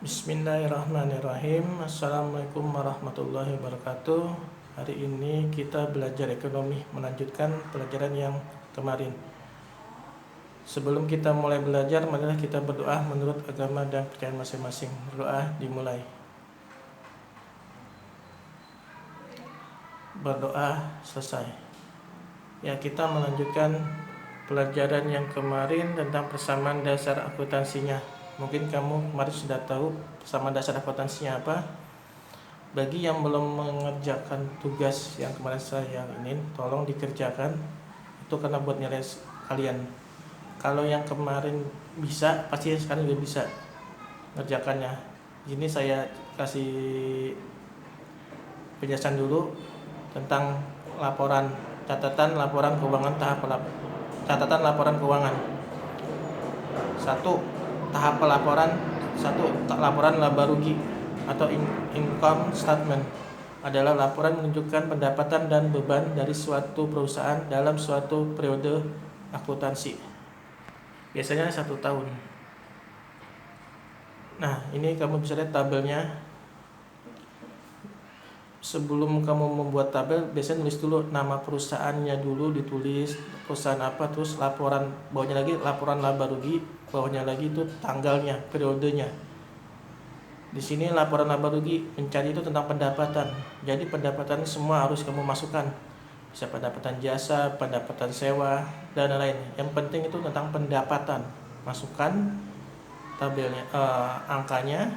Bismillahirrahmanirrahim. Assalamualaikum warahmatullahi wabarakatuh. Hari ini kita belajar ekonomi, melanjutkan pelajaran yang kemarin. Sebelum kita mulai belajar, marilah kita berdoa menurut agama dan percayaan masing-masing. Berdoa dimulai. Berdoa selesai. Ya, kita melanjutkan pelajaran yang kemarin tentang persamaan dasar akuntansinya. Mungkin kamu kemarin sudah tahu persamaan dasar akuntansinya apa. Bagi yang belum mengerjakan tugas yang kemarin saya ingin, tolong dikerjakan. Itu karena buat nilai kalian. Kalau yang kemarin bisa, pasti sekarang juga bisa mengerjakannya. Ini saya kasih penjelasan dulu tentang catatan laporan keuangan catatan laporan keuangan. Laporan laba rugi atau income statement adalah laporan menunjukkan pendapatan dan beban dari suatu perusahaan dalam suatu periode akuntansi. Biasanya 1 tahun. Nah, ini kamu bisa lihat tabelnya. Sebelum kamu membuat tabel, biasanya nulis dulu nama perusahaannya dulu, ditulis perusahaan apa, terus laporan bawahnya lagi laporan laba rugi, bawahnya lagi itu tanggalnya, periodenya. Di sini laporan laba rugi mencari itu tentang pendapatan. Jadi pendapatan semua harus kamu masukkan. Bisa pendapatan jasa, pendapatan sewa, dan lain-lain. Yang penting itu tentang pendapatan. Masukkan tabelnya, angkanya,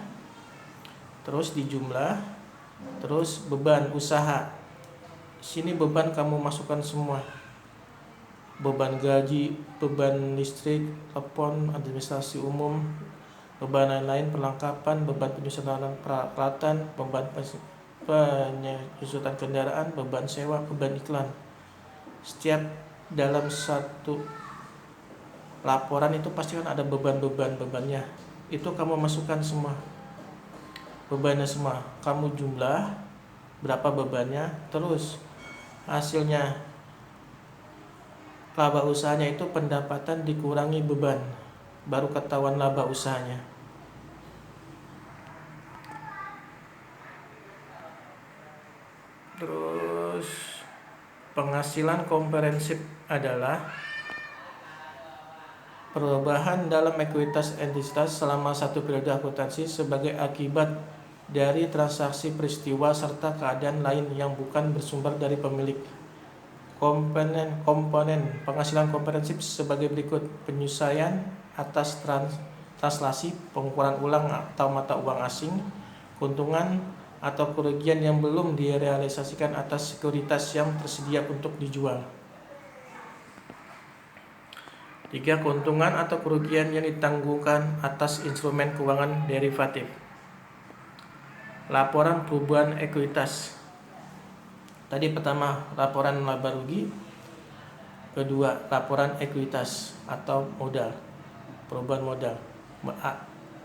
terus dijumlah, terus beban usaha. Sini beban kamu masukkan semua. Beban gaji, beban listrik, telepon, administrasi umum, beban lain-lain, perlengkapan, beban penyusunan peralatan, beban penyusutan kendaraan, beban sewa, beban iklan. Setiap dalam satu laporan itu pasti kan ada bebannya. Itu kamu masukkan semua. Bebannya semua kamu jumlah berapa bebannya, terus hasilnya laba usahanya itu pendapatan dikurangi beban, baru ketahuan laba usahanya. Terus penghasilan komprehensif adalah perubahan dalam ekuitas entitas selama satu periode akuntansi sebagai akibat dari transaksi peristiwa serta keadaan lain yang bukan bersumber dari pemilik. Komponen penghasilan komprehensif sebagai berikut: penyesuaian atas translasi, pengukuran ulang atau mata uang asing, keuntungan atau kerugian yang belum direalisasikan atas sekuritas yang tersedia untuk dijual. 3. Keuntungan atau kerugian yang ditanggungkan atas instrumen keuangan derivatif. Laporan perubahan ekuitas. Tadi pertama laporan laba rugi, kedua laporan ekuitas atau modal. Perubahan modal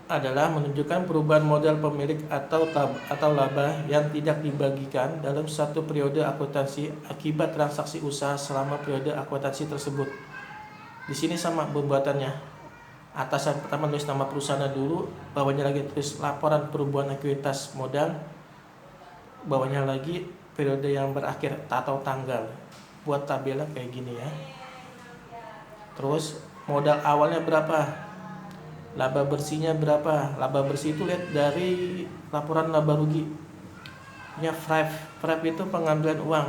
adalah menunjukkan perubahan modal pemilik atau laba yang tidak dibagikan dalam satu periode akuntansi akibat transaksi usaha selama periode akuntansi tersebut. Di sini sama pembuatannya. Atasan pertama tulis nama perusahaan dulu, bawahnya lagi tulis laporan perubahan ekuitas modal, bawahnya lagi periode yang berakhir atau tanggal. Buat tabelnya kayak gini ya. Terus modal awalnya berapa, laba bersihnya berapa. Laba bersih itu lihat dari laporan laba rugi nya FRAP itu pengambilan uang.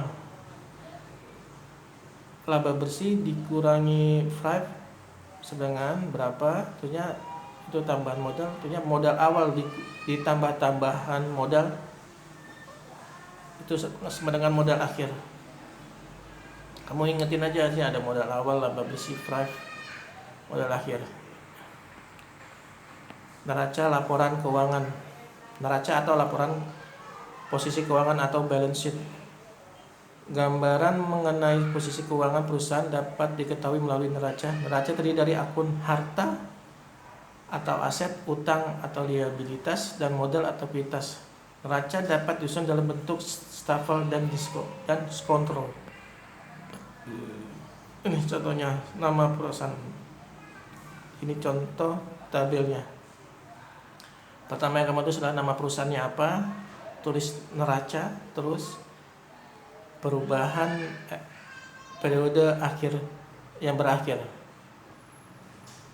Laba bersih dikurangi FRAP sedangkan berapa, tentunya itu tambahan modal, tentunya modal awal ditambah tambahan modal itu sama dengan modal akhir. Kamu ingetin aja sih, ada modal awal, laba bersih, FRAP, modal akhir. Neraca laporan keuangan. Neraca atau laporan posisi keuangan atau balance sheet. Gambaran mengenai posisi keuangan perusahaan dapat diketahui melalui neraca. Neraca terdiri dari akun harta atau aset, utang atau liabilitas, dan modal atau ekuitas. Neraca dapat disusun dalam bentuk stafel dan kontrol. Ini contohnya nama perusahaan. Ini contoh tabelnya. Pertama yang kamu tulis adalah nama perusahaannya apa, tulis neraca, terus perubahan periode akhir yang berakhir.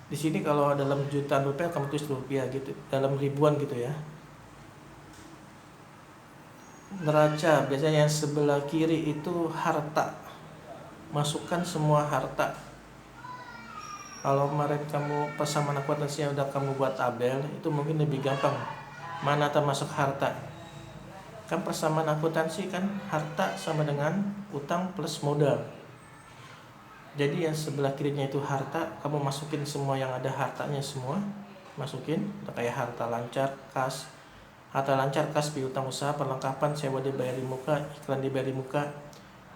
Di sini kalau dalam jutaan rupiah kamu tulis rupiah gitu, dalam ribuan gitu ya. Neraca biasanya yang sebelah kiri itu harta, masukkan semua harta. Kalau kemarin kamu persamaan akuntansi yang udah kamu buat tabel, itu mungkin lebih gampang mana termasuk harta. Kan persamaan akuntansi kan harta sama dengan utang plus modal. Jadi yang sebelah kirinya itu harta, kamu masukin semua yang ada hartanya semua, masukin, kayak harta lancar, kas. Harta lancar, kas, piutang usaha, perlengkapan, sewa dibayar di muka, iklan dibayar di muka.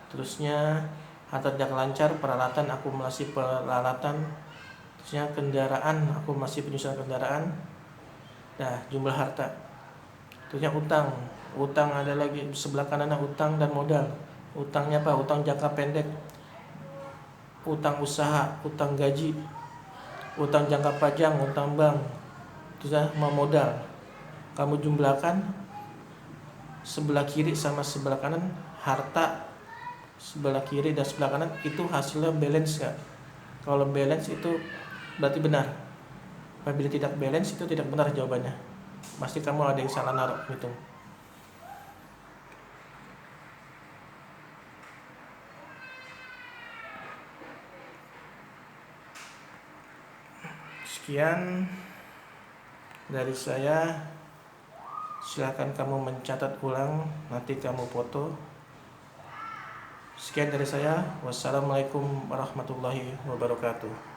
Terusnya harta tidak lancar, peralatan, akumulasi peralatan. Terusnya kendaraan, akumulasi penyusunan kendaraan. Nah, jumlah harta. Terusnya utang. Utang ada lagi sebelah kanannya utang dan modal. Utangnya apa? Utang jangka pendek, utang usaha, utang gaji, utang jangka panjang, utang bank. Terusnya modal. Kamu jumlahkan sebelah kiri sama sebelah kanan, harta sebelah kiri dan sebelah kanan itu hasilnya balance nggak? Kalau balance itu berarti benar. Apabila tidak balance itu tidak benar jawabannya. Pasti kamu ada yang salah naruh gitu. Sekian dari saya. Silakan kamu mencatat ulang, nanti kamu foto. Sekian dari saya. Wassalamualaikum warahmatullahi wabarakatuh.